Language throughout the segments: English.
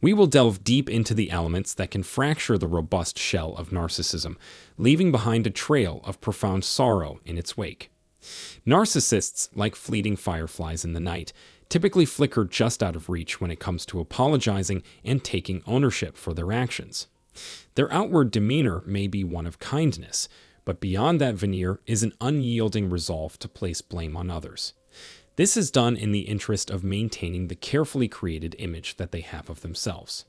We will delve deep into the elements that can fracture the robust shell of narcissism, leaving behind a trail of profound sorrow in its wake. Narcissists, like fleeting fireflies in the night, typically flicker just out of reach when it comes to apologizing and taking ownership for their actions. Their outward demeanor may be one of kindness, but beyond that veneer is an unyielding resolve to place blame on others. This is done in the interest of maintaining the carefully created image that they have of themselves.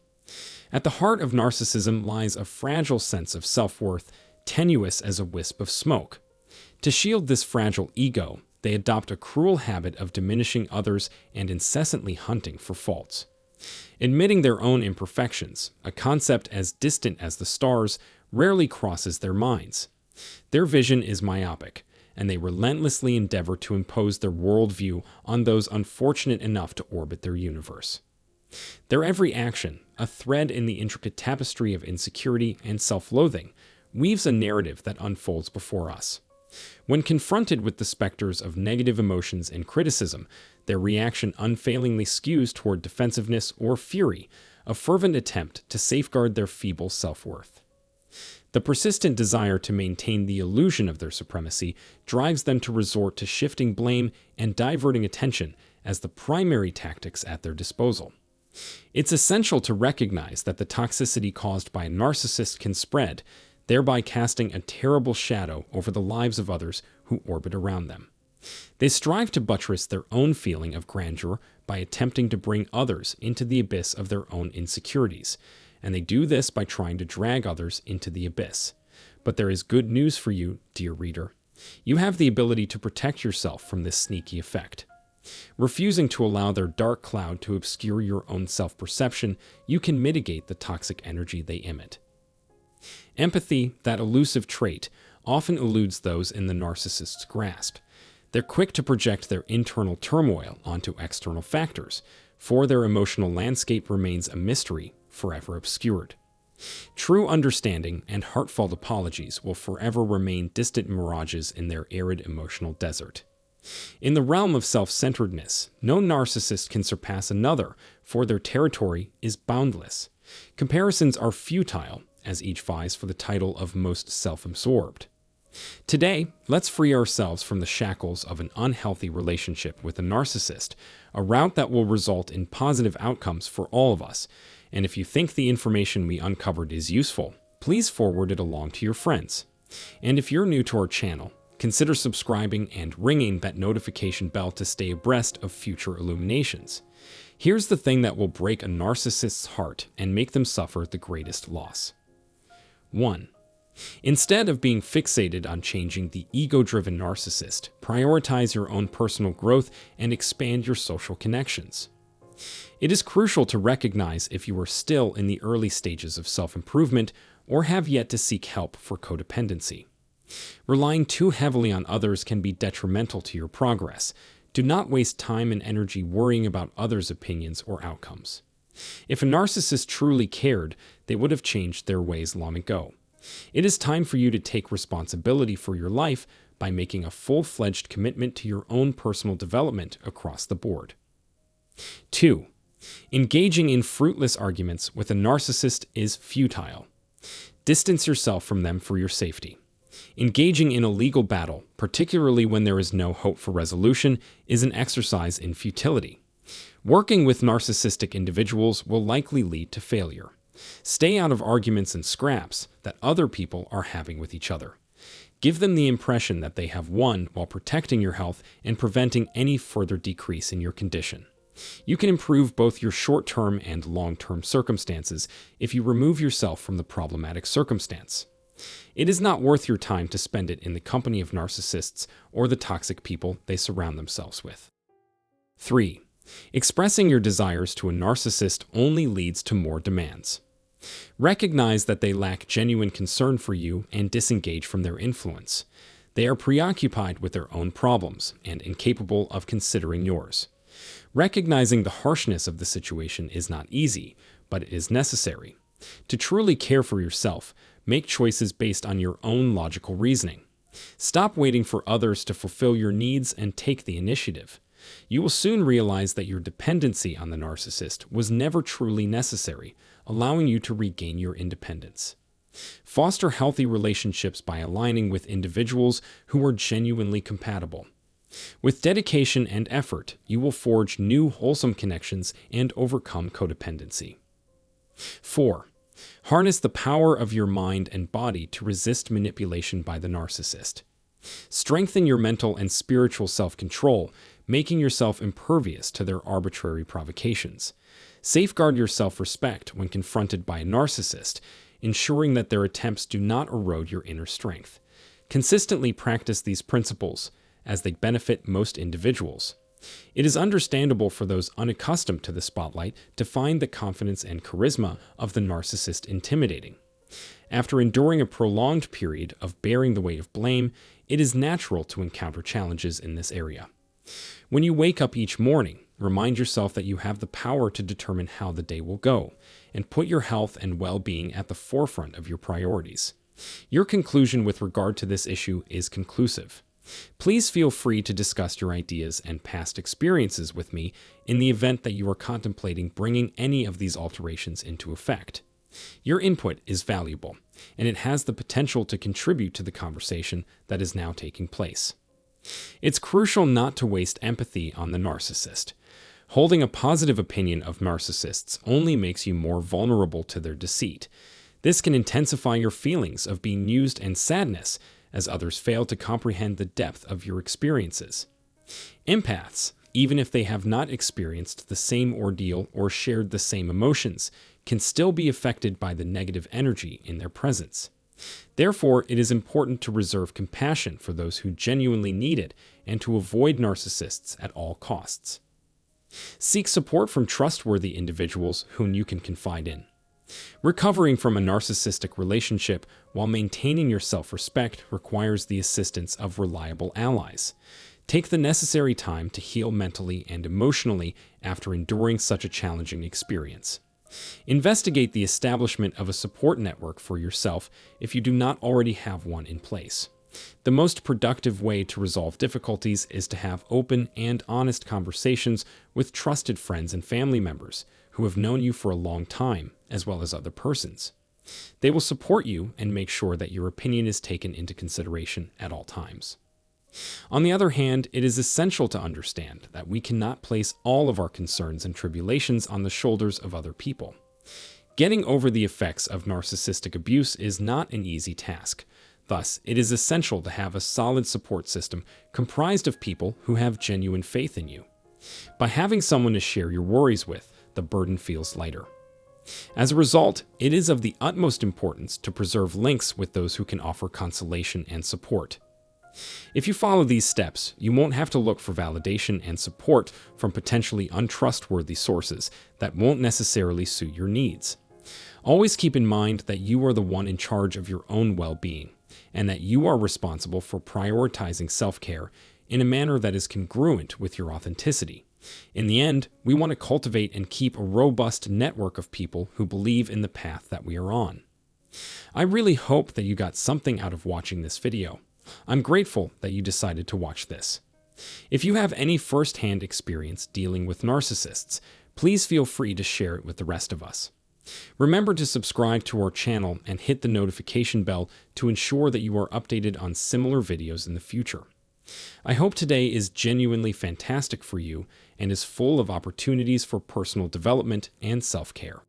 At the heart of narcissism lies a fragile sense of self-worth, tenuous as a wisp of smoke. To shield this fragile ego, they adopt a cruel habit of diminishing others and incessantly hunting for faults. Admitting their own imperfections, a concept as distant as the stars, rarely crosses their minds. Their vision is myopic, and they relentlessly endeavor to impose their worldview on those unfortunate enough to orbit their universe. Their every action, a thread in the intricate tapestry of insecurity and self-loathing, weaves a narrative that unfolds before us. When confronted with the specters of negative emotions and criticism, their reaction unfailingly skews toward defensiveness or fury, a fervent attempt to safeguard their feeble self-worth. The persistent desire to maintain the illusion of their supremacy drives them to resort to shifting blame and diverting attention as the primary tactics at their disposal. It's essential to recognize that the toxicity caused by a narcissist can spread, thereby casting a terrible shadow over the lives of others who orbit around them. They strive to buttress their own feeling of grandeur by attempting to bring others into the abyss of their own insecurities, and they do this by trying to drag others into the abyss. But there is good news for you, dear reader. You have the ability to protect yourself from this sneaky effect. Refusing to allow their dark cloud to obscure your own self-perception, you can mitigate the toxic energy they emit. Empathy, that elusive trait, often eludes those in the narcissist's grasp. They're quick to project their internal turmoil onto external factors, for their emotional landscape remains a mystery, forever obscured. True understanding and heartfelt apologies will forever remain distant mirages in their arid emotional desert. In the realm of self-centeredness, no narcissist can surpass another, for their territory is boundless. Comparisons are futile, as each vies for the title of most self-absorbed. Today, let's free ourselves from the shackles of an unhealthy relationship with a narcissist, a route that will result in positive outcomes for all of us. And if you think the information we uncovered is useful, please forward it along to your friends. And if you're new to our channel, consider subscribing and ringing that notification bell to stay abreast of future illuminations. Here's the thing that will break a narcissist's heart and make them suffer the greatest loss. 1. Instead of being fixated on changing the ego-driven narcissist, prioritize your own personal growth and expand your social connections. It is crucial to recognize if you are still in the early stages of self-improvement or have yet to seek help for codependency. Relying too heavily on others can be detrimental to your progress. Do not waste time and energy worrying about others' opinions or outcomes. If a narcissist truly cared, they would have changed their ways long ago. It is time for you to take responsibility for your life by making a full-fledged commitment to your own personal development across the board. 2. Engaging in fruitless arguments with a narcissist is futile. Distance yourself from them for your safety. Engaging in a legal battle, particularly when there is no hope for resolution, is an exercise in futility. Working with narcissistic individuals will likely lead to failure. Stay out of arguments and scraps that other people are having with each other. Give them the impression that they have won while protecting your health and preventing any further decrease in your condition. You can improve both your short-term and long-term circumstances if you remove yourself from the problematic circumstance. It is not worth your time to spend it in the company of narcissists or the toxic people they surround themselves with. 3. Expressing your desires to a narcissist only leads to more demands. Recognize that they lack genuine concern for you and disengage from their influence. They are preoccupied with their own problems and incapable of considering yours. Recognizing the harshness of the situation is not easy, but it is necessary. To truly care for yourself, make choices based on your own logical reasoning. Stop waiting for others to fulfill your needs and take the initiative. You will soon realize that your dependency on the narcissist was never truly necessary, allowing you to regain your independence. Foster healthy relationships by aligning with individuals who are genuinely compatible. With dedication and effort, you will forge new wholesome connections and overcome codependency. 4. Harness the power of your mind and body to resist manipulation by the narcissist. Strengthen your mental and spiritual self-control, making yourself impervious to their arbitrary provocations. Safeguard your self-respect when confronted by a narcissist, ensuring that their attempts do not erode your inner strength. Consistently practice these principles, as they benefit most individuals. It is understandable for those unaccustomed to the spotlight to find the confidence and charisma of the narcissist intimidating. After enduring a prolonged period of bearing the weight of blame, it is natural to encounter challenges in this area. When you wake up each morning, remind yourself that you have the power to determine how the day will go, and put your health and well-being at the forefront of your priorities. Your conclusion with regard to this issue is conclusive. Please feel free to discuss your ideas and past experiences with me in the event that you are contemplating bringing any of these alterations into effect. Your input is valuable, and it has the potential to contribute to the conversation that is now taking place. It's crucial not to waste empathy on the narcissist. Holding a positive opinion of narcissists only makes you more vulnerable to their deceit. This can intensify your feelings of being used and sadness as others fail to comprehend the depth of your experiences. Empaths, even if they have not experienced the same ordeal or shared the same emotions, can still be affected by the negative energy in their presence. Therefore, it is important to reserve compassion for those who genuinely need it and to avoid narcissists at all costs. Seek support from trustworthy individuals whom you can confide in. Recovering from a narcissistic relationship while maintaining your self-respect requires the assistance of reliable allies. Take the necessary time to heal mentally and emotionally after enduring such a challenging experience. Investigate the establishment of a support network for yourself if you do not already have one in place. The most productive way to resolve difficulties is to have open and honest conversations with trusted friends and family members who have known you for a long time, as well as other persons. They will support you and make sure that your opinion is taken into consideration at all times. On the other hand, it is essential to understand that we cannot place all of our concerns and tribulations on the shoulders of other people. Getting over the effects of narcissistic abuse is not an easy task. Thus, it is essential to have a solid support system comprised of people who have genuine faith in you. By having someone to share your worries with, the burden feels lighter. As a result, it is of the utmost importance to preserve links with those who can offer consolation and support. If you follow these steps, you won't have to look for validation and support from potentially untrustworthy sources that won't necessarily suit your needs. Always keep in mind that you are the one in charge of your own well-being, and that you are responsible for prioritizing self-care in a manner that is congruent with your authenticity. In the end, we want to cultivate and keep a robust network of people who believe in the path that we are on. I really hope that you got something out of watching this video. I'm grateful that you decided to watch this. If you have any first-hand experience dealing with narcissists, please feel free to share it with the rest of us. Remember to subscribe to our channel and hit the notification bell to ensure that you are updated on similar videos in the future. I hope today is genuinely fantastic for you and is full of opportunities for personal development and self-care.